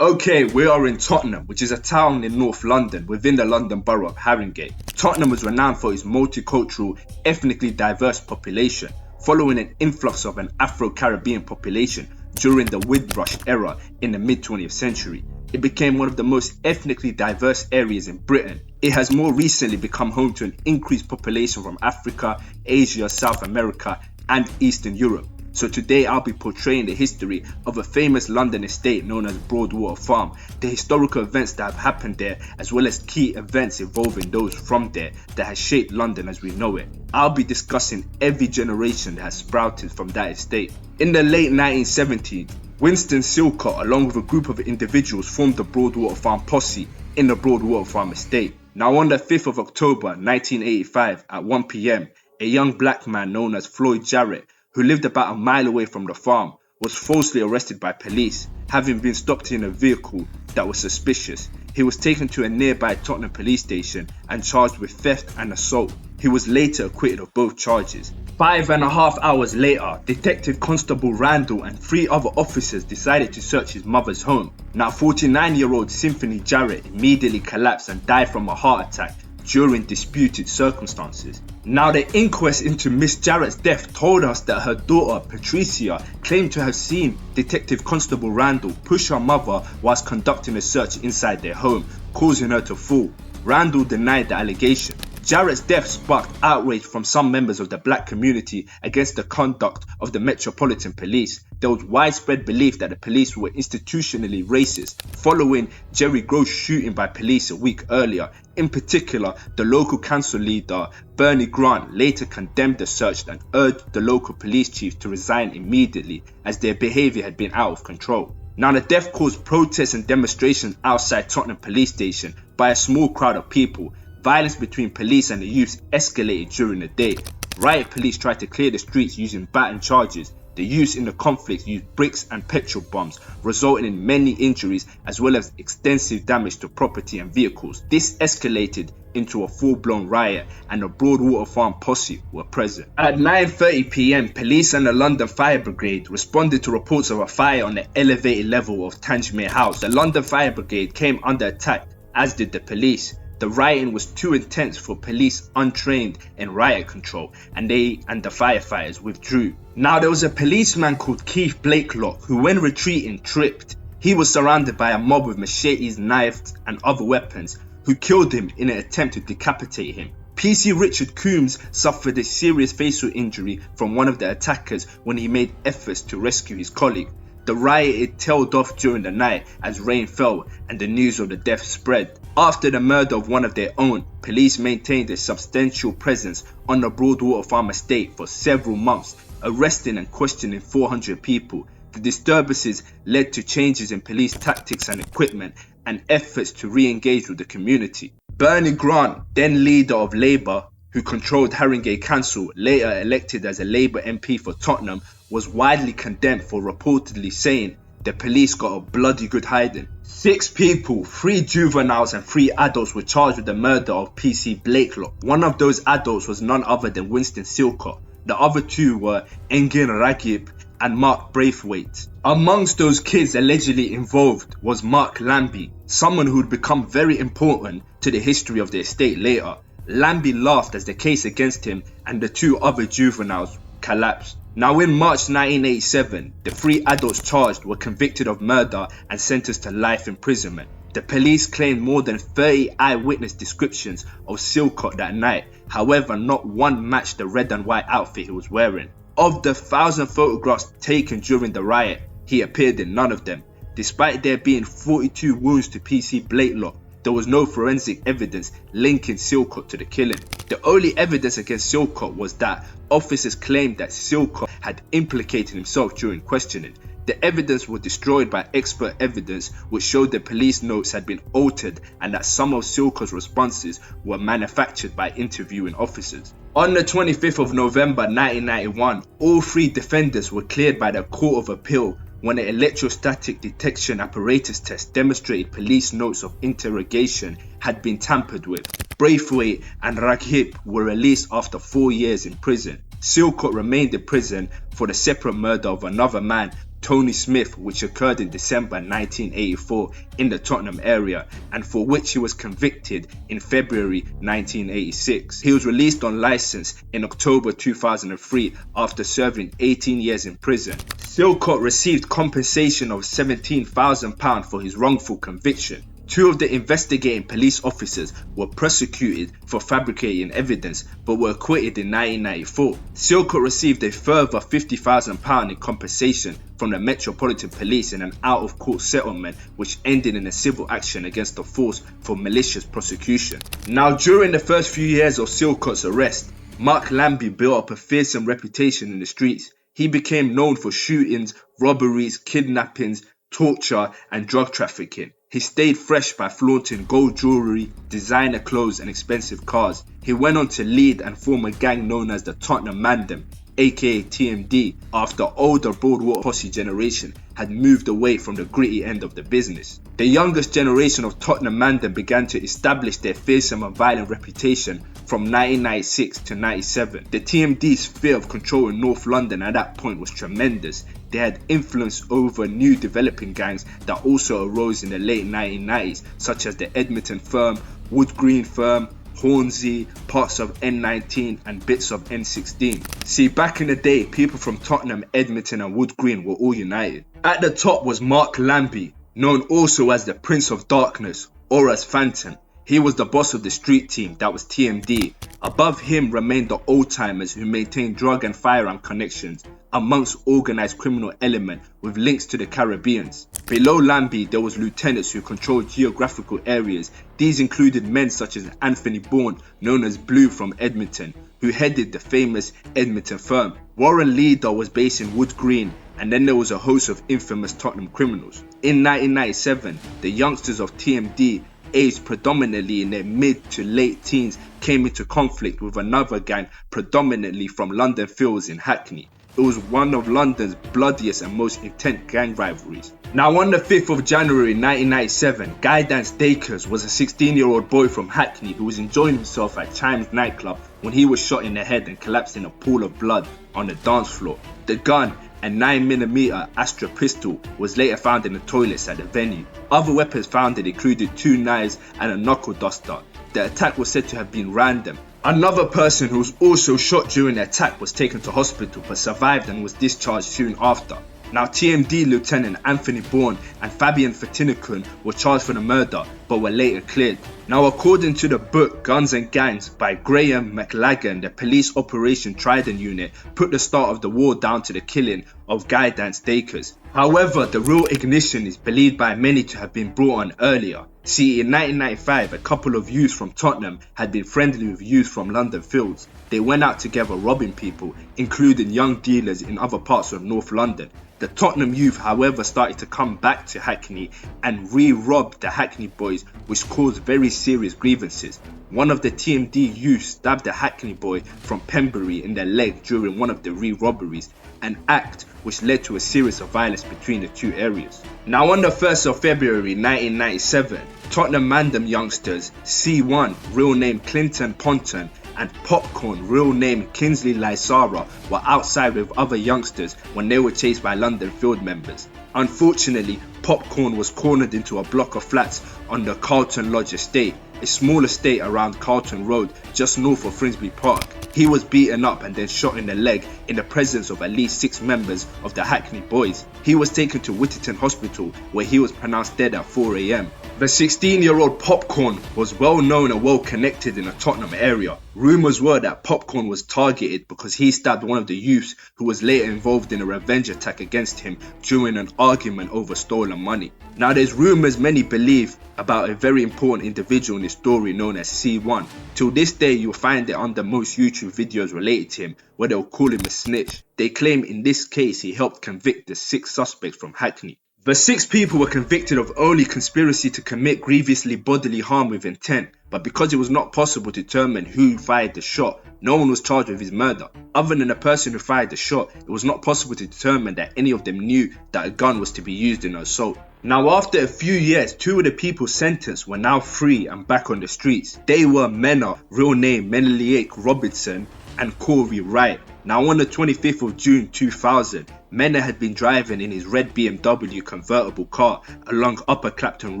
Okay, we are in Tottenham, which is a town in North London within the London borough of Haringey. Tottenham was renowned for its multicultural, ethnically diverse population, following an influx of an Afro-Caribbean population during the Windrush era in the mid-20th century. It became one of the most ethnically diverse areas in Britain. It has more recently become home to an increased population from Africa, Asia, South America, and Eastern Europe. So today I'll be portraying the history of a famous London estate known as Broadwater Farm, the historical events that have happened there, as well as key events involving those from there that has shaped London as we know it. I'll be discussing every generation that has sprouted from that estate. In the late 1970s, Winston Silcott, along with a group of individuals, formed the Broadwater Farm Posse in the Broadwater Farm Estate. Now on the 5th of October 1985 at 1 p.m, a young black man known as Floyd Jarrett, who lived about a mile away from the farm, was falsely arrested by police, having been stopped in a vehicle that was suspicious. He was taken to a nearby Tottenham police station and charged with theft and assault. He was later acquitted of both charges. 5.5 hours later, Detective Constable Randall and 3 other officers decided to search his mother's home. Now 49-year-old Symphony Jarrett immediately collapsed and died from a heart attack during disputed circumstances. Now the inquest into Miss Jarrett's death told us that her daughter Patricia claimed to have seen Detective Constable Randall push her mother whilst conducting a search inside their home, causing her to fall. Randall denied the allegation. Jarrett's death sparked outrage from some members of the black community against the conduct of the Metropolitan Police. There was widespread belief that the police were institutionally racist, following Jerry Grove's shooting by police a week earlier. In particular, the local council leader, Bernie Grant, later condemned the search and urged the local police chief to resign immediately as their behaviour had been out of control. Now the death caused protests and demonstrations outside Tottenham police station by a small crowd of people. Violence between police and the youths escalated during the day. Riot police tried to clear the streets using baton charges. The youths in the conflict used bricks and petrol bombs, resulting in many injuries as well as extensive damage to property and vehicles. This escalated into a full-blown riot and the Broadwater Farm Posse were present. At 9:30 p.m, police and the London Fire Brigade responded to reports of a fire on the elevated level of Tangemere House. The London Fire Brigade came under attack, as did the police. The rioting was too intense for police untrained in riot control, and the firefighters withdrew. Now there was a policeman called Keith Blakelock who, when retreating, tripped. He was surrounded by a mob with machetes, knives and other weapons who killed him in an attempt to decapitate him. PC Richard Coombs suffered a serious facial injury from one of the attackers when he made efforts to rescue his colleague. The riot tailed off during the night as rain fell and the news of the death spread. After the murder of one of their own, police maintained a substantial presence on the Broadwater Farm Estate for several months, arresting and questioning 400 people. The disturbances led to changes in police tactics and equipment and efforts to re-engage with the community. Bernie Grant, then leader of Labour, who controlled Haringey Council, later elected as a Labour MP for Tottenham, was widely condemned for reportedly saying the police got a bloody good hiding. 6 people, 3 juveniles and 3 adults were charged with the murder of PC Blakelock. One of those adults was none other than Winston Silcott. The other 2 were Engin Ragib and Mark Braithwaite. Amongst those kids allegedly involved was Mark Lambie, someone who would become very important to the history of the estate later. Lambie laughed as the case against him and the 2 other juveniles collapsed. Now in March 1987, the 3 adults charged were convicted of murder and sentenced to life imprisonment. The police claimed more than 30 eyewitness descriptions of Silcott that night. However, not one matched the red and white outfit he was wearing. Of the 1,000 photographs taken during the riot, he appeared in none of them. Despite there being 42 wounds to PC Blakelock, there was no forensic evidence linking Silcott to the killing. The only evidence against Silcott was that officers claimed that Silcott had implicated himself during questioning. The evidence was destroyed by expert evidence which showed the police notes had been altered and that some of Silcott's responses were manufactured by interviewing officers. On the 25th of November 1991, all 3 defendants were cleared by the Court of Appeal when an electrostatic detection apparatus test demonstrated police notes of interrogation had been tampered with. Braithwaite and Raghib were released after 4 years in prison. Silcott remained in prison for the separate murder of another man Tony Smith, which occurred in December 1984 in the Tottenham area and for which he was convicted in February 1986. He was released on license in October 2003 after serving 18 years in prison. Silcott received compensation of £17,000 for his wrongful conviction. Two of the investigating police officers were prosecuted for fabricating evidence but were acquitted in 1994. Silcott received a further £50,000 in compensation from the Metropolitan Police in an out-of-court settlement which ended in a civil action against the force for malicious prosecution. Now, during the first few years of Silcott's arrest, Mark Lambie built up a fearsome reputation in the streets. He became known for shootings, robberies, kidnappings, torture and drug trafficking. He stayed fresh by flaunting gold jewellery, designer clothes and expensive cars. He went on to lead and form a gang known as the Tottenham Mandem, aka TMD, after older Broadwater Posse generation had moved away from the gritty end of the business. The youngest generation of Tottenham Mandem began to establish their fearsome and violent reputation from 1996 to 97. The TMD's sphere of control in North London at that point was tremendous. They had influence over new developing gangs that also arose in the late 1990s, such as the Edmonton Firm, Wood Green Firm, Hornsey, parts of N19 and bits of N16. See, back in the day, people from Tottenham, Edmonton and Wood Green were all united. At the top was Mark Lambie, known also as the Prince of Darkness or as Phantom. He was the boss of the street team, that was TMD. Above him remained the old-timers who maintained drug and firearm connections amongst organised criminal element with links to the Caribbeans. Below Lambie, there was lieutenants who controlled geographical areas. These included men such as Anthony Bourne, known as Blue from Edmonton, who headed the famous Edmonton Firm. Warren Leader was based in Wood Green, and then there was a host of infamous Tottenham criminals. In 1997, the youngsters of TMD, aged predominantly in their mid to late teens, came into conflict with another gang predominantly from London Fields in Hackney. It was one of London's bloodiest and most intense gang rivalries. Now, on the 5th of January 1997, Guy Dance Dakers was a 16-year-old boy from Hackney who was enjoying himself at Chimes nightclub when he was shot in the head and collapsed in a pool of blood on the dance floor. The gun, a 9mm Astra pistol, was later found in the toilets at the venue. Other weapons found included 2 knives and a knuckle duster. The attack was said to have been random. Another person who was also shot during the attack was taken to hospital but survived and was discharged soon after. Now, TMD Lieutenant Anthony Bourne and Fabian Fatinicun were charged for the murder but were later cleared. Now, according to the book Guns and Gangs by Graham McLagan, the police operation Trident unit put the start of the war down to the killing of Guy Dance Dakers. However, the real ignition is believed by many to have been brought on earlier. See, in 1995, a couple of youths from Tottenham had been friendly with youths from London Fields. They went out together robbing people, including young dealers in other parts of North London. The Tottenham youth, however, started to come back to Hackney and re-rob the Hackney boys, which caused very serious grievances. One of the TMD youths stabbed a Hackney boy from Pembury in the leg during one of the re-robberies, an act which led to a series of violence between the two areas. Now, on the 1st of February 1997, Tottenham Mandem youngsters C1, real name Clinton Ponton, and Popcorn, real name Kingsley Lysara, were outside with other youngsters when they were chased by London Field members. Unfortunately, Popcorn was cornered into a block of flats on the Carlton Lodge estate, a small estate around Carlton Road just north of Finsbury Park. He was beaten up and then shot in the leg in the presence of at least 6 members of the Hackney boys. He was taken to Whittington Hospital where he was pronounced dead at 4 AM. The 16-year-old Popcorn was well known and well connected in the Tottenham area. Rumours were that Popcorn was targeted because he stabbed one of the youths who was later involved in a revenge attack against him during an argument over stolen money. Now, there's rumours many believe about a very important individual in the story known as C1. Till this day, you'll find it under most YouTube videos related to him where they'll call him a snitch. They claim in this case he helped convict the 6 suspects from Hackney. The 6 people were convicted of only conspiracy to commit grievously bodily harm with intent, but because it was not possible to determine who fired the shot, no one was charged with his murder. Other than the person who fired the shot, it was not possible to determine that any of them knew that a gun was to be used in an assault. Now, after a few years, 2 of the people sentenced were now free and back on the streets. They were Mena, real name Meneliek Robertson, and Corey Wright. Now on the 25th of June 2000, Mena had been driving in his red BMW convertible car along Upper Clapton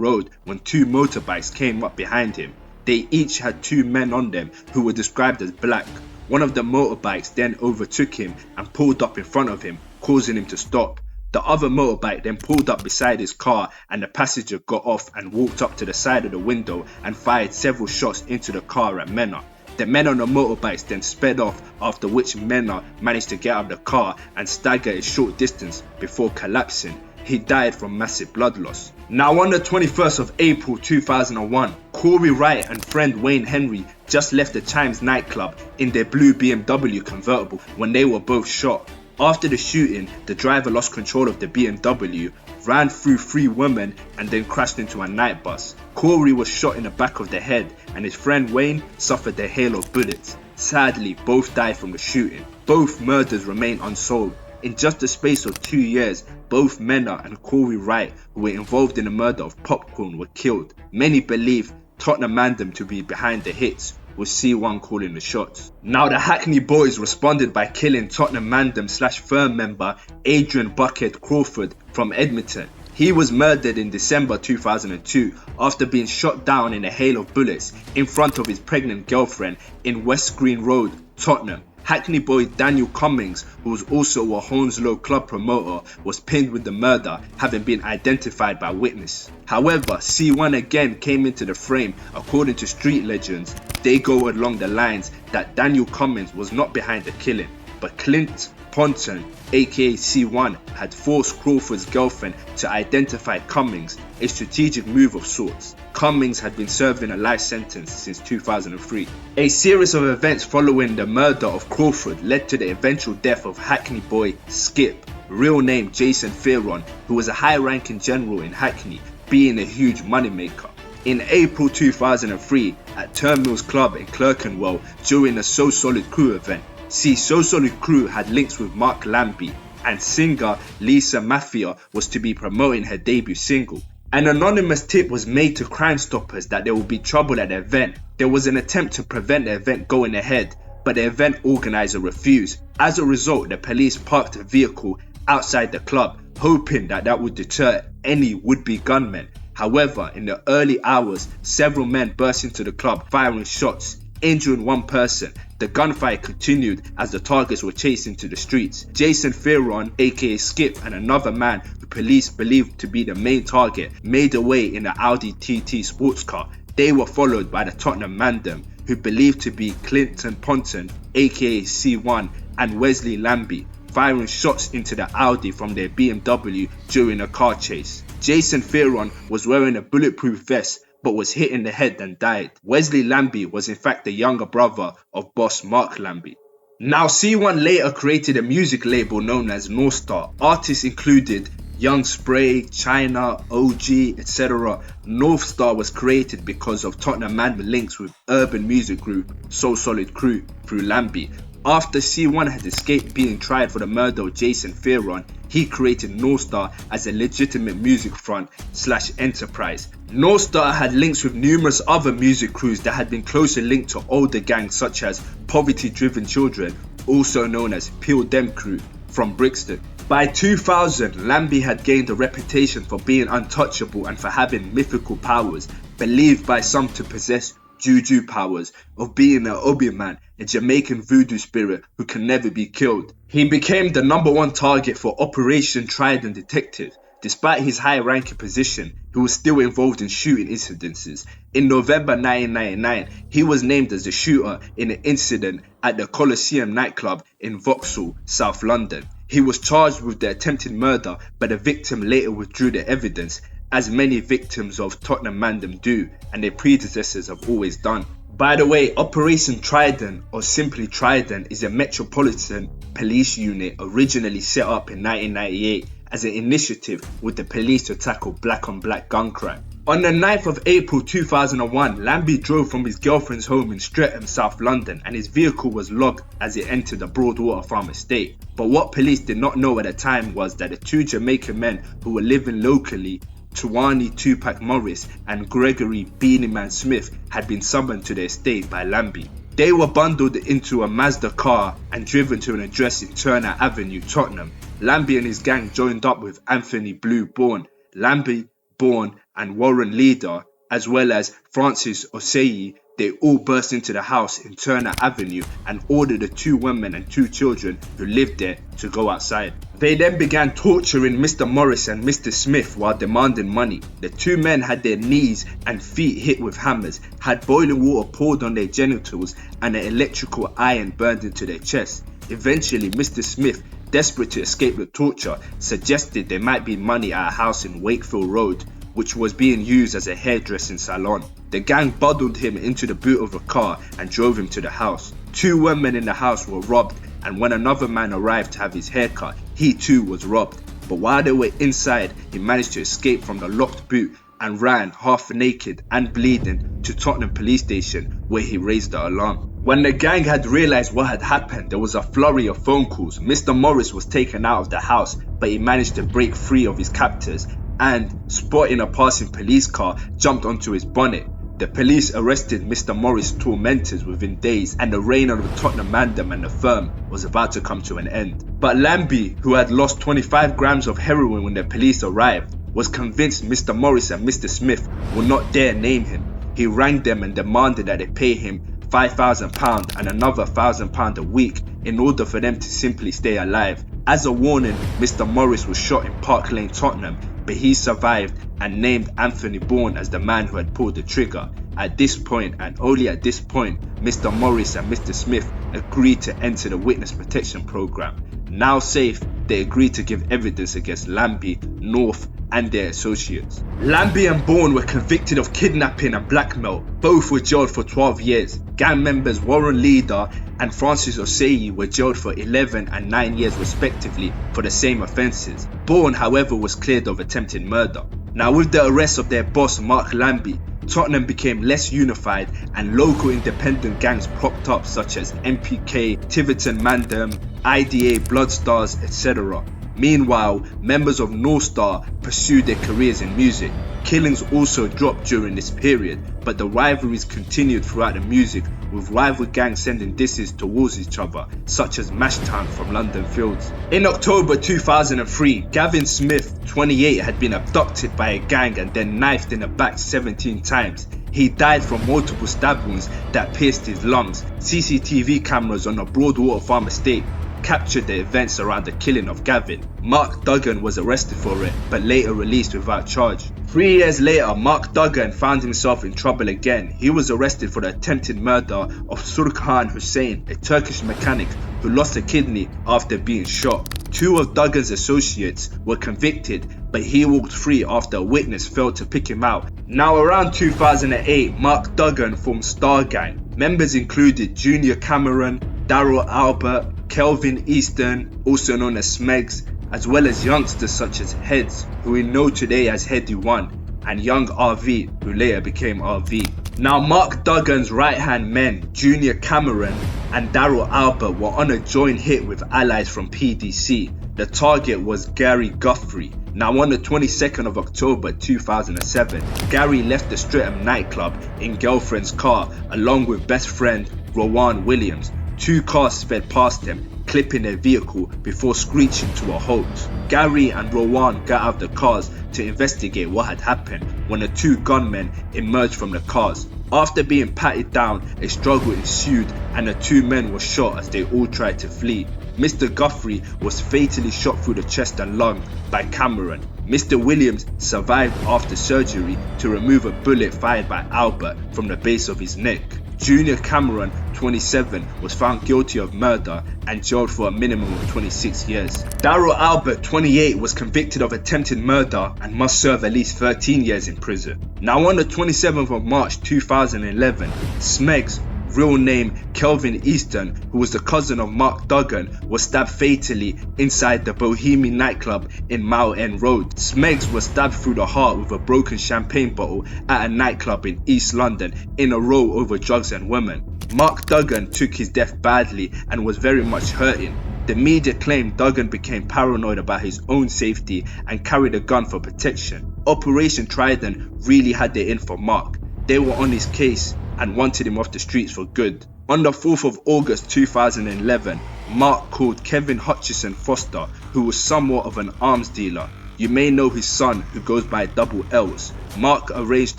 Road when two motorbikes came up behind him. They each had two men on them who were described as black. One of the motorbikes then overtook him and pulled up in front of him, causing him to stop. The other motorbike then pulled up beside his car and the passenger got off and walked up to the side of the window and fired several shots into the car at Mena. The men on the motorbikes then sped off, after which Mena managed to get out of the car and stagger a short distance before collapsing. He died from massive blood loss. Now on the 21st of April 2001, Corey Wright and friend Wayne Henry just left the Chimes nightclub in their blue BMW convertible when they were both shot. After the shooting, the driver lost control of the BMW, ran through three women and then crashed into a night bus. Corey was shot in the back of the head and his friend Wayne suffered a hail of bullets. Sadly, both died from the shooting. Both murders remain unsolved. In just the space of 2 years, both Mena and Corey Wright, who were involved in the murder of Popcorn, were killed. Many believe Tottenham Mandem to be behind the hits, with C1 calling the shots. Now the Hackney boys responded by killing Tottenham Mandem / firm member Adrian Bucket Crawford from Edmonton. He was murdered in December 2002 after being shot down in a hail of bullets in front of his pregnant girlfriend in West Green Road, Tottenham. Hackney boy Daniel Cummings, who was also a Hounslow club promoter, was pinned with the murder, having been identified by witness. However, C1 again came into the frame. According to street legends, they go along the lines that Daniel Cummings was not behind the killing, but Clint Ponton, aka C1, had forced Crawford's girlfriend to identify Cummings, a strategic move of sorts. Cummings had been serving a life sentence since 2003. A series of events following the murder of Crawford led to the eventual death of Hackney boy Skip, real name Jason Fearon, who was a high-ranking general in Hackney, being a huge moneymaker. In April 2003, at Turnmills Club in Clerkenwell during a So Solid Crew event, So Solid Crew had links with Mark Lambie, and singer Lisa Mafia was to be promoting her debut single. An anonymous tip was made to Crime Stoppers that there would be trouble at the event. There was an attempt to prevent the event going ahead, but the event organizer refused. As a result, the police parked a vehicle outside the club, hoping that would deter any would-be gunmen. However, in the early hours, several men burst into the club firing shots, injuring one person. The gunfire continued as the targets were chased into the streets. Jason Fearon, aka Skip, and another man who police believed to be the main target made away in an Audi TT sports car. They were followed by the Tottenham Mandem, who believed to be Clinton Ponton, aka C1, and Wesley Lambie, firing shots into the Audi from their BMW during a car chase. Jason Fearon was wearing a bulletproof vest but was hit in the head and died. Wesley Lambie was in fact the younger brother of boss Mark Lambie. Now C1 later created a music label known as North Star. Artists included Young Spray, China, OG, etc. North Star was created because of Tottenham Mandem links with urban music group So Solid Crew through Lambie. After C1 had escaped being tried for the murder of Jason Fearon, he created North Star as a legitimate music front / enterprise. North Star had links with numerous other music crews that had been closely linked to older gangs such as Poverty Driven Children, also known as Peel Dem Crew, from Brixton. By 2000, Lambie had gained a reputation for being untouchable and for having mythical powers, believed by some to possess juju powers, of being an Obi-Man, a Jamaican voodoo spirit who can never be killed. He became the #1 target for Operation Trident Detective. Despite his high-ranking position, he was still involved in shooting incidences. In November 1999, he was named as the shooter in an incident at the Coliseum nightclub in Vauxhall, South London. He was charged with the attempted murder, but the victim later withdrew the evidence, as many victims of Tottenham Mandem do, and their predecessors have always done. By the way, Operation Trident, or simply Trident, is a metropolitan police unit originally set up in 1998 as an initiative with the police to tackle black-on-black gun crime. On the 9th of April 2001, Lambie drove from his girlfriend's home in Streatham, South London, and his vehicle was logged as it entered the Broadwater Farm Estate. But what police did not know at the time was that the two Jamaican men who were living locally, Tuwani Tupac Morris and Gregory Beanie Man Smith, had been summoned to the estate by Lambie. They were bundled into a Mazda car and driven to an address in Turner Avenue, Tottenham. Lambie and his gang joined up with Anthony Blue Bourne, Lambie, Bourne and Warren Leader, as well as Francis Osei. They all burst into the house in Turner Avenue and ordered the 2 women and 2 children who lived there to go outside. They then began torturing Mr. Morris and Mr. Smith while demanding money. The 2 men had their knees and feet hit with hammers, had boiling water poured on their genitals and an electrical iron burned into their chests. Eventually, Mr. Smith, desperate to escape the torture, suggested there might be money at a house in Wakefield Road, which was being used as a hairdressing salon. The gang bundled him into the boot of a car and drove him to the house. 2 women in the house were robbed, and when another man arrived to have his hair cut, he too was robbed. But while they were inside, he managed to escape from the locked boot and ran half naked and bleeding to Tottenham police station, where he raised the alarm. When the gang had realised what had happened, there was a flurry of phone calls. Mr. Morris was taken out of the house, but he managed to break free of his captors and, spotting a passing police car, jumped onto his bonnet. The police arrested Mr. Morris' tormentors within days, and the reign of the Tottenham Mandem and the firm was about to come to an end. But Lambie, who had lost 25 grams of heroin when the police arrived, was convinced Mr. Morris and Mr. Smith would not dare name him. He rang them and demanded that they pay him £5,000 and another £1,000 a week in order for them to simply stay alive. As a warning, Mr. Morris was shot in Park Lane, Tottenham, but he survived and named Anthony Bourne as the man who had pulled the trigger. At this point, and only at this point, Mr. Morris and Mr. Smith agreed to enter the witness protection program. Now safe, they agreed to give evidence against Lambie, North and their associates. Lambie and Bourne were convicted of kidnapping and blackmail. Both were jailed for 12 years. Gang members Warren Leader and Francis Osei were jailed for 11 and 9 years respectively for the same offences. Bourne, however, was cleared of attempted murder. Now, with the arrest of their boss Mark Lambie, Tottenham became less unified and local independent gangs propped up such as MPK, Tiverton Mandem, IDA, Bloodstars, etc. Meanwhile, members of North Star pursued their careers in music. Killings also dropped during this period, but the rivalries continued throughout the music, with rival gangs sending disses towards each other, such as Mashtown from London Fields. In October 2003, Gavin Smith, 28, had been abducted by a gang and then knifed in the back 17 times. He died from multiple stab wounds that pierced his lungs. CCTV cameras on the Broadwater Farm Estate captured the events around the killing of Gavin. Mark Duggan was arrested for it, but later released without charge. 3 years later, Mark Duggan found himself in trouble again. He was arrested for the attempted murder of Silcott Hussein, a Turkish mechanic who lost a kidney after being shot. 2 of Duggan's associates were convicted, but he walked free after a witness failed to pick him out. Now, around 2008, Mark Duggan formed Star Gang. Members included Junior Cameron, Daryl Albert, Kelvin Easton, also known as Smegs, as well as youngsters such as Heads, who we know today as Heady One, and young RV, who later became RV. Now, Mark Duggan's right-hand men, Junior Cameron and Daryl Albert, were on a joint hit with allies from PDC. The target was Gary Guthrie. Now, on the 22nd of October 2007, Gary left the Streatham nightclub in girlfriend's car along with best friend Rowan Williams. 2 cars sped past them, clipping their vehicle before screeching to a halt. Gary and Rowan got out of the cars to investigate what had happened when the 2 gunmen emerged from the cars. After being patted down, a struggle ensued and the 2 men were shot as they all tried to flee. Mr. Guthrie was fatally shot through the chest and lung by Cameron. Mr. Williams survived after surgery to remove a bullet fired by Albert from the base of his neck. Junior Cameron, 27, was found guilty of murder and jailed for a minimum of 26 years. Daryl Albert, 28, was convicted of attempted murder and must serve at least 13 years in prison. Now, on the 27th of March 2011, Smegs, real name Kelvin Easton, who was the cousin of Mark Duggan, was stabbed fatally inside the Bohemian nightclub in Mile End Road. Smegs was stabbed through the heart with a broken champagne bottle at a nightclub in East London in a row over drugs and women. Mark Duggan took his death badly and was very much hurting. The media claimed Duggan became paranoid about his own safety and carried a gun for protection. Operation Trident really had their in for Mark. They were on his case and wanted him off the streets for good. On the 4th of August 2011, Mark called Kevin Hutchison Foster, who was somewhat of an arms dealer. You may know his son, who goes by Double L's. Mark arranged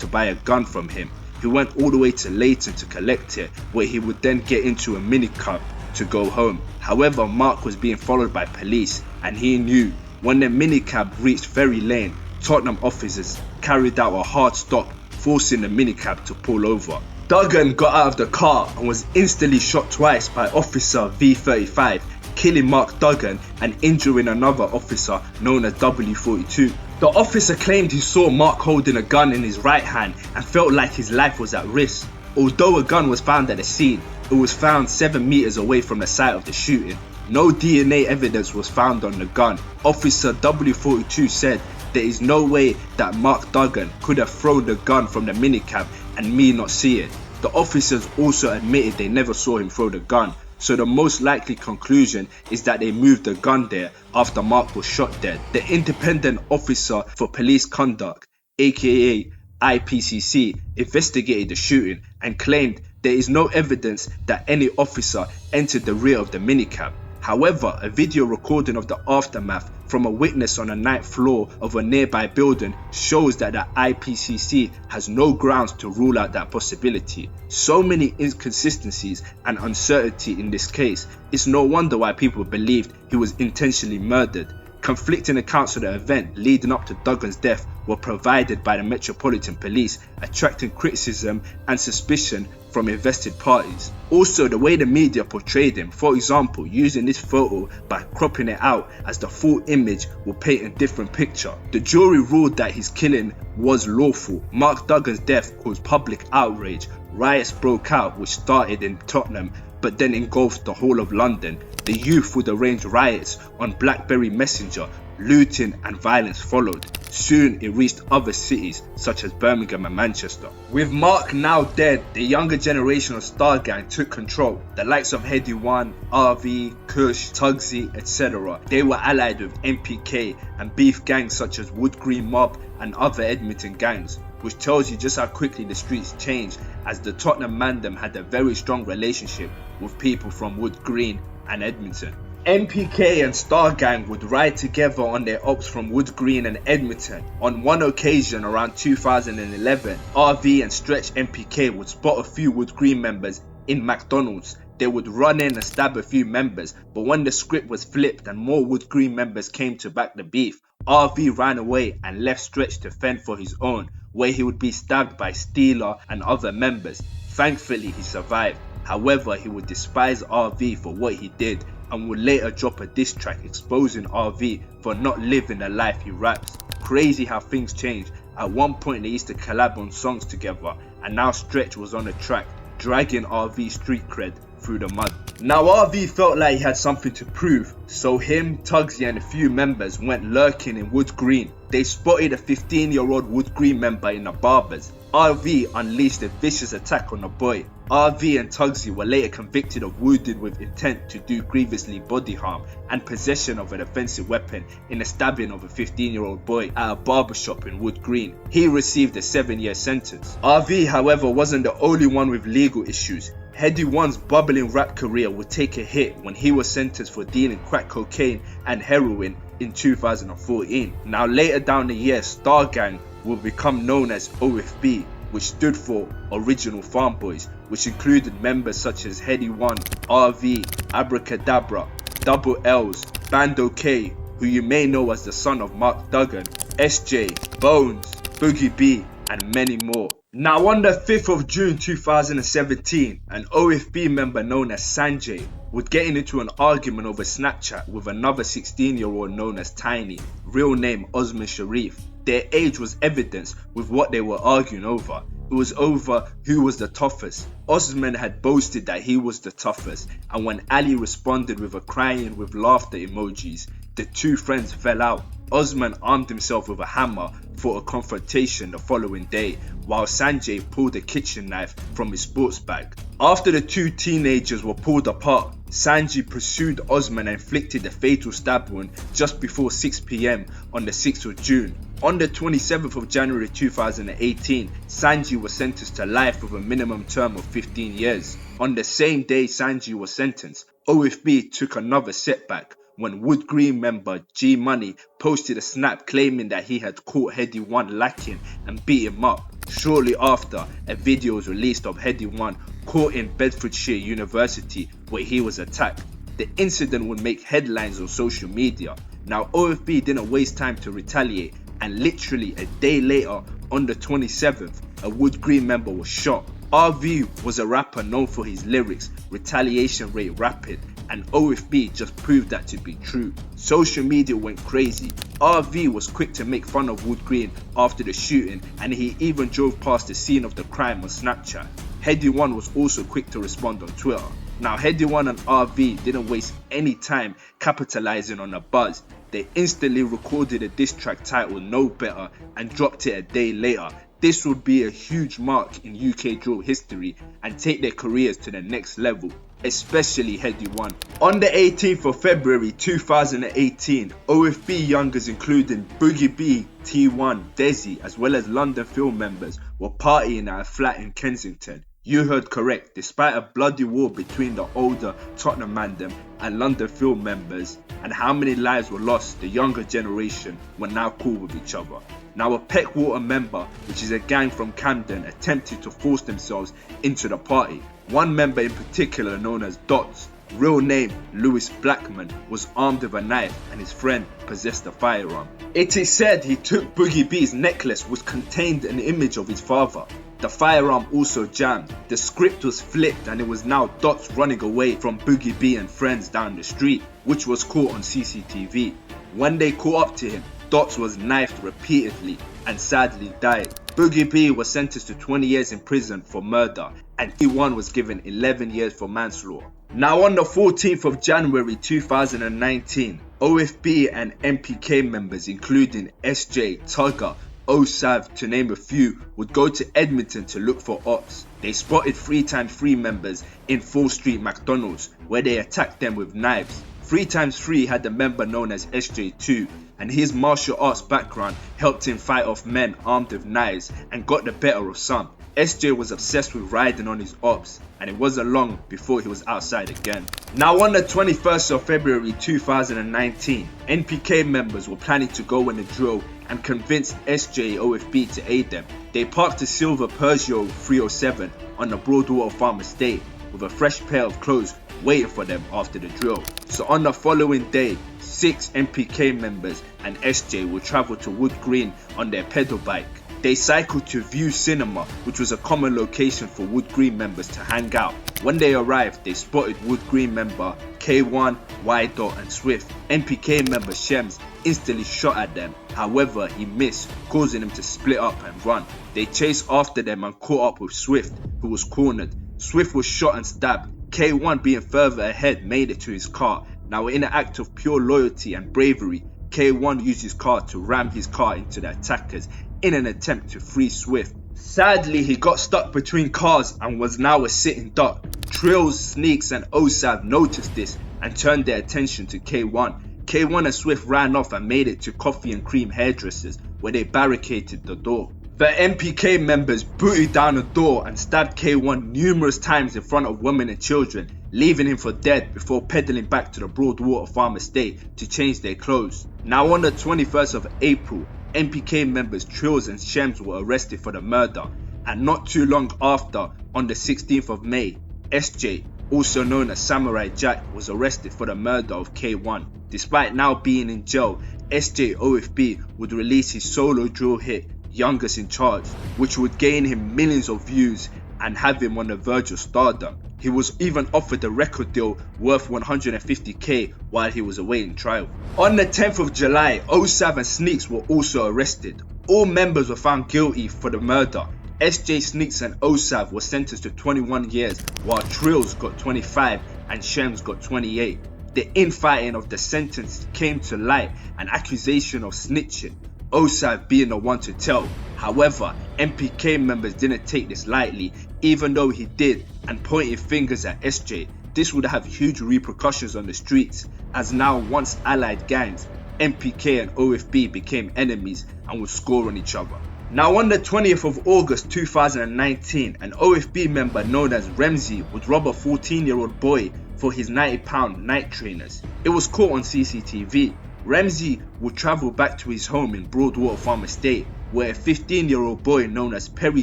to buy a gun from him. He went all the way to Leighton to collect it, where he would then get into a minicab to go home. However, Mark was being followed by police, and he knew when the minicab reached Ferry Lane, Tottenham officers carried out a hard stop, forcing the minicab to pull over. Duggan got out of the car and was instantly shot twice by Officer V35, killing Mark Duggan and injuring another officer known as W42. The officer claimed he saw Mark holding a gun in his right hand and felt like his life was at risk. Although a gun was found at the scene, it was found 7 meters away from the site of the shooting. No DNA evidence was found on the gun. Officer W42 said there is no way that Mark Duggan could have thrown the gun from the minicab and me not see it. The officers also admitted they never saw him throw the gun, so the most likely conclusion is that they moved the gun there after Mark was shot dead. The Independent Officer for Police Conduct, aka IPCC, investigated the shooting and claimed there is no evidence that any officer entered the rear of the minicab. However, a video recording of the aftermath from a witness on the 9th floor of a nearby building shows that the IPCC has no grounds to rule out that possibility. So many inconsistencies and uncertainty in this case, it's no wonder why people believed he was intentionally murdered. Conflicting accounts of the event leading up to Duggan's death were provided by the Metropolitan Police, attracting criticism and suspicion from invested parties. Also, the way the media portrayed him, for example, using this photo by cropping it out as the full image, will paint a different picture. The jury ruled that his killing was lawful. Mark Duggan's death caused public outrage. Riots broke out, which started in Tottenham but then engulfed the whole of London. The youth would arrange riots on BlackBerry Messenger. Looting and violence followed. Soon it reached other cities such as Birmingham and Manchester. With Mark now dead, the younger generation of Star Gang took control. The likes of Heady One, RV, Kush, Tugsy, etc. They were allied with MPK and beef gangs such as Wood Green Mob and other Edmonton gangs, which tells you just how quickly the streets changed, as the Tottenham Mandem had a very strong relationship with people from Wood Green and Edmonton. MPK and Star Gang would ride together on their ops from Wood Green and Edmonton. On one occasion around 2011, RV and Stretch MPK would spot a few Wood Green members in McDonald's. They would run in and stab a few members, but when the script was flipped and more Wood Green members came to back the beef, RV ran away and left Stretch to fend for his own, where he would be stabbed by Steeler and other members. Thankfully, he survived. However, he would despise RV for what he did and would later drop a diss track exposing RV for not living the life he raps. Crazy how things change. At one point they used to collab on songs together, and now Stretch was on the track, dragging RV's street cred through the mud. Now RV felt like he had something to prove, so him, Tugsy and a few members went lurking in Wood Green. They spotted a 15-year-old Wood Green member in the barbers. RV unleashed a vicious attack on the boy. RV and Tugsy were later convicted of wounded with intent to do grievously body harm and possession of an offensive weapon in the stabbing of a 15-year-old boy at a barbershop in Wood Green. He received a 7-year sentence. RV, however, wasn't the only one with legal issues. Heady One's bubbling rap career would take a hit when he was sentenced for dealing crack cocaine and heroin in 2014. Now later down the year, Star Gang will become known as OFB, which stood for Original Farm Boys, which included members such as Heady One, RV, Abracadabra, Double L's, Bando K, who you may know as the son of Mark Duggan, SJ, Bones, Boogie B, and many more. Now on the 5th of June 2017, an OFB member known as Sanjay would get into an argument over Snapchat with another 16-year-old known as Tiny, real name Osman Sharif. Their age was evidence with what they were arguing over. It was over who was the toughest. Osman had boasted that he was the toughest, and when Ali responded with a crying with laughter emojis, the two friends fell out. Osman armed himself with a hammer for a confrontation the following day, while Sanjay pulled a kitchen knife from his sports bag. After the two teenagers were pulled apart, Sanjay pursued Osman and inflicted a fatal stab wound just before 6 PM on the 6th of June. On the 27th of January 2018, Sanji was sentenced to life with a minimum term of 15 years. On the same day Sanji was sentenced, OFB took another setback when Wood Green member G Money posted a snap claiming that he had caught Heady One lacking and beat him up. Shortly after, a video was released of Heady One caught in Bedfordshire University where he was attacked. The incident would make headlines on social media. Now OFB didn't waste time to retaliate, and literally a day later, on the 27th, a Wood Green member was shot. RV was a rapper known for his lyrics, Retaliation rate rapid, and OFB just proved that to be true. Social media went crazy. RV was quick to make fun of Wood Green after the shooting, and he even drove past the scene of the crime on Snapchat. Heady One was also quick to respond on Twitter. Now Heady One and RV didn't waste any time capitalizing on the buzz. They instantly recorded a diss track titled No Better and dropped it a day later. This would be a huge mark in UK drill history and take their careers to the next level, especially Heady One. On the 18th of February 2018, OFB youngers including Boogie B, T1, Desi as well as London Film members were partying at a flat in Kensington. You heard correct, despite a bloody war between the older Tottenham Mandem and London Film members and how many lives were lost, the younger generation were now cool with each other. Now a Peckwater member, which is a gang from Camden, attempted to force themselves into the party. One member in particular, known as Dots, real name Lewis Blackman, was armed with a knife and his friend possessed a firearm. It is said he took Boogie B's necklace which contained an image of his father. The firearm also jammed, the script was flipped and it was now Dots running away from Boogie B and friends down the street, which was caught on CCTV. When they caught up to him, Dots was knifed repeatedly and sadly died. Boogie B was sentenced to 20 years in prison for murder and T1 was given 11 years for manslaughter. Now on the 14th of January 2019, OFB and MPK members including SJ, Tuggan, OSAV to name a few would go to Edmonton to look for ops. They spotted 3x3 members in Fall Street McDonald's where they attacked them with knives. 3x3 had a member known as SJ2 and his martial arts background helped him fight off men armed with knives and got the better of some. SJ was obsessed with riding on his ops and it wasn't long before he was outside again. Now on the 21st of February 2019, NPK members were planning to go in a drill and convinced SJ OFB to aid them. They parked a silver Peugeot 307 on the Broadwater Farm Estate with a fresh pair of clothes waiting for them after the drill. So on the following day, 6 NPK members and SJ will travel to Wood Green on their pedal bike. They cycled to View Cinema, which was a common location for Wood Green members to hang out. When they arrived, they spotted Wood Green member K1, Y Dot and Swift. NPK member Shems instantly shot at them. However, he missed, causing him to split up and run. They chased after them and caught up with Swift, who was cornered. Swift was shot and stabbed. K1 being further ahead made it to his car. Now in an act of pure loyalty and bravery, K1 used his car to ram his car into the attackers in an attempt to free Swift. Sadly, he got stuck between cars and was now a sitting duck. Trills, Sneaks and OSAV noticed this and turned their attention to K1. K1 and Swift ran off and made it to Coffee and Cream hairdressers where they barricaded the door. The MPK members booted down the door and stabbed K1 numerous times in front of women and children, leaving him for dead before pedaling back to the Broadwater Farm Estate to change their clothes. Now on the 21st of April, MPK members Trills and Shems were arrested for the murder, and not too long after, on the 16th of May, SJ, also known as Samurai Jack, was arrested for the murder of K1. Despite now being in jail, SJ OFB would release his solo drill hit, Youngest in Charge, which would gain him millions of views and have him on the verge of stardom. He was even offered a record deal worth 150k while he was awaiting trial. On the 10th of July, OSAV and Sneaks were also arrested. All members were found guilty for the murder. SJ, Sneaks and OSAV were sentenced to 21 years while Trills got 25 and Shems got 28. The infighting of the sentence came to light, an accusation of snitching, OSAV being the one to tell. However, MPK members didn't take this lightly, even though he did, and pointed fingers at SJ. This would have huge repercussions on the streets, as now once allied gangs, MPK and OFB became enemies and would score on each other. Now on the 20th of August 2019, an OFB member known as Remzi would rob a 14-year-old boy for his £90 night trainers. It was caught on CCTV. Remzi would travel back to his home in Broadwater Farm Estate, where a 15-year-old boy known as Perry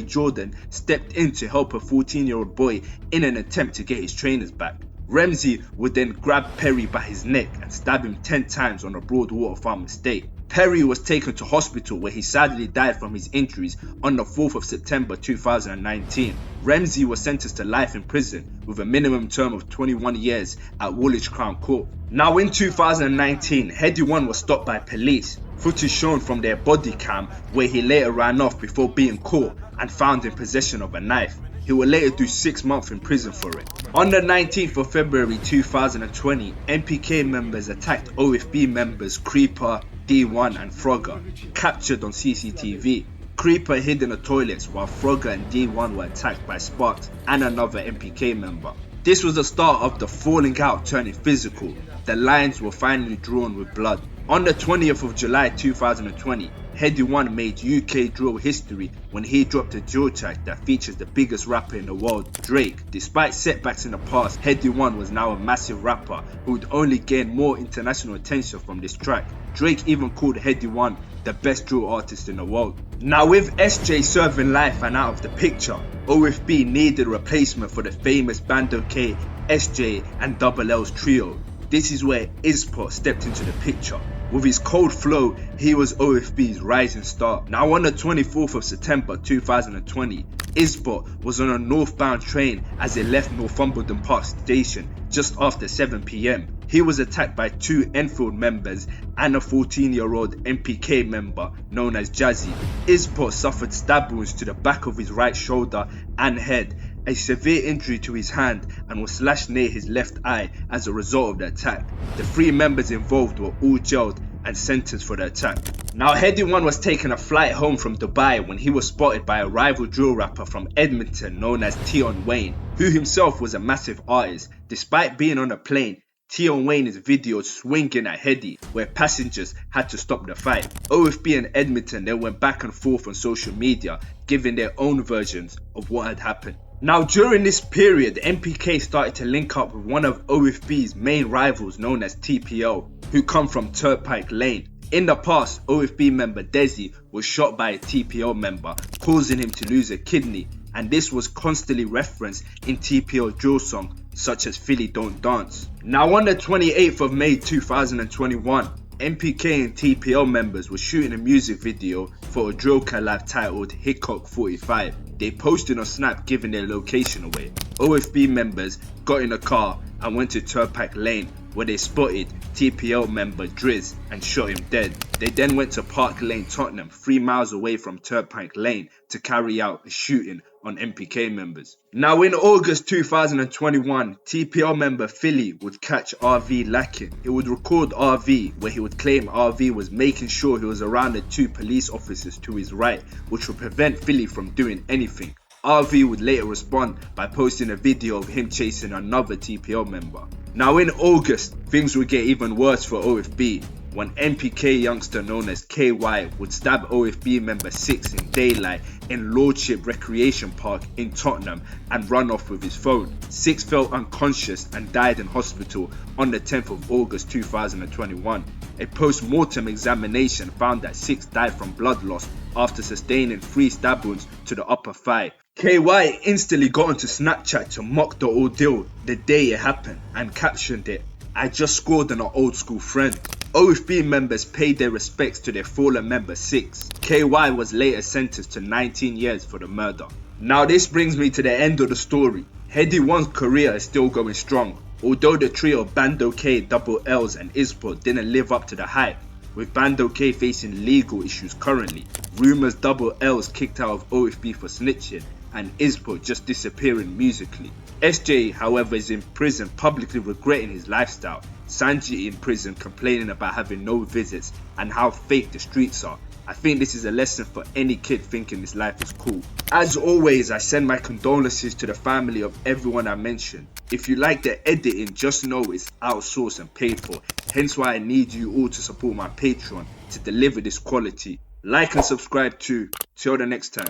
Jordan stepped in to help a 14-year-old boy in an attempt to get his trainers back. Remzi would then grab Perry by his neck and stab him 10 times on the Broadwater Farm Estate. Perry was taken to hospital where he sadly died from his injuries on the 4th of September 2019. Remzi was sentenced to life in prison with a minimum term of 21 years at Woolwich Crown Court. Now in 2019, Headie One was stopped by police. Footage shown from their body cam where he later ran off before being caught and found in possession of a knife. He will later do 6 months in prison for it. On the 19th of February 2020, MPK members attacked OFB members Creeper, D1 and Frogger, captured on CCTV. Creeper hid in the toilets while Frogger and D1 were attacked by Sparks and another MPK member. This was the start of the falling out turning physical. The lines were finally drawn with blood. On the 20th of July 2020, Headie One made UK drill history when he dropped a drill track that features the biggest rapper in the world, Drake. Despite setbacks in the past, Headie One was now a massive rapper who would only gain more international attention from this track. Drake even called Headie One the best drill artist in the world. Now with SJ serving life and out of the picture, OFB needed a replacement for the famous Bando K, SJ and Double L's trio. This is where Silcott stepped into the picture. With his cold flow, he was OFB's rising star. Now on the 24th of September 2020, Silcott was on a northbound train as it left Northumberland Park Station just after 7 PM. He was attacked by 2 Enfield members and a 14-year-old MPK member known as Jazzy. Silcott suffered stab wounds to the back of his right shoulder and head, a severe injury to his hand, and was slashed near his left eye as a result of the attack. The 3 members involved were all jailed and sentenced for the attack. Now Headie One was taking a flight home from Dubai when he was spotted by a rival drill rapper from Edmonton known as Tion Wayne, who himself was a massive artist. Despite being on a plane, Tion Wayne is videoed swinging at Headie, where passengers had to stop the fight. OFB and Edmonton then went back and forth on social media, giving their own versions of what had happened. Now during this period, MPK started to link up with one of OFB's main rivals known as TPO, who come from Turnpike Lane. In the past, OFB member Desi was shot by a TPO member, causing him to lose a kidney, and this was constantly referenced in TPO drill songs such as Philly Don't Dance. Now on the 28th of May 2021, MPK and TPO members were shooting a music video for a drill collab titled Hickok 45. They posted on Snap giving their location away. OFB members got in a car and went to Turnpike Lane where they spotted TPO member Driz and shot him dead. They then went to Park Lane, Tottenham, 3 miles away from Turnpike Lane, to carry out a shooting on MPK members. Now in August 2021, TPO member Philly would catch RV lacking. He would record RV where he would claim RV was making sure he was around the 2 police officers to his right, which would prevent Philly from doing anything. RV would later respond by posting a video of him chasing another TPO member. Now in August, things would get even worse for OFB when MPK youngster known as KY would stab OFB member 6 in daylight in Lordship Recreation Park in Tottenham and run off with his phone. 6 fell unconscious and died in hospital on the 10th of August 2021. A post-mortem examination found that 6 died from blood loss after sustaining 3 stab wounds to the upper thigh. KY instantly got onto Snapchat to mock the ordeal the day it happened and captioned it, "I just scored on an old school friend." OFB members paid their respects to their fallen member 6. KY was later sentenced to 19 years for the murder. Now this brings me to the end of the story. Headie One's career is still going strong, although the trio of Bando K, Double L's and Silcott didn't live up to the hype, with Bando K facing legal issues currently, rumours Double L's kicked out of OFB for snitching, and Silcott just disappearing musically. SJ, however, is in prison publicly regretting his lifestyle. Sanji in prison complaining about having no visits and how fake the streets are. I think this is a lesson for any kid thinking this life is cool. As always, I send my condolences to the family of everyone I mentioned. If you like the editing, just know it's outsourced and paid for. Hence why I need you all to support my Patreon to deliver this quality. Like and subscribe too. Till the next time.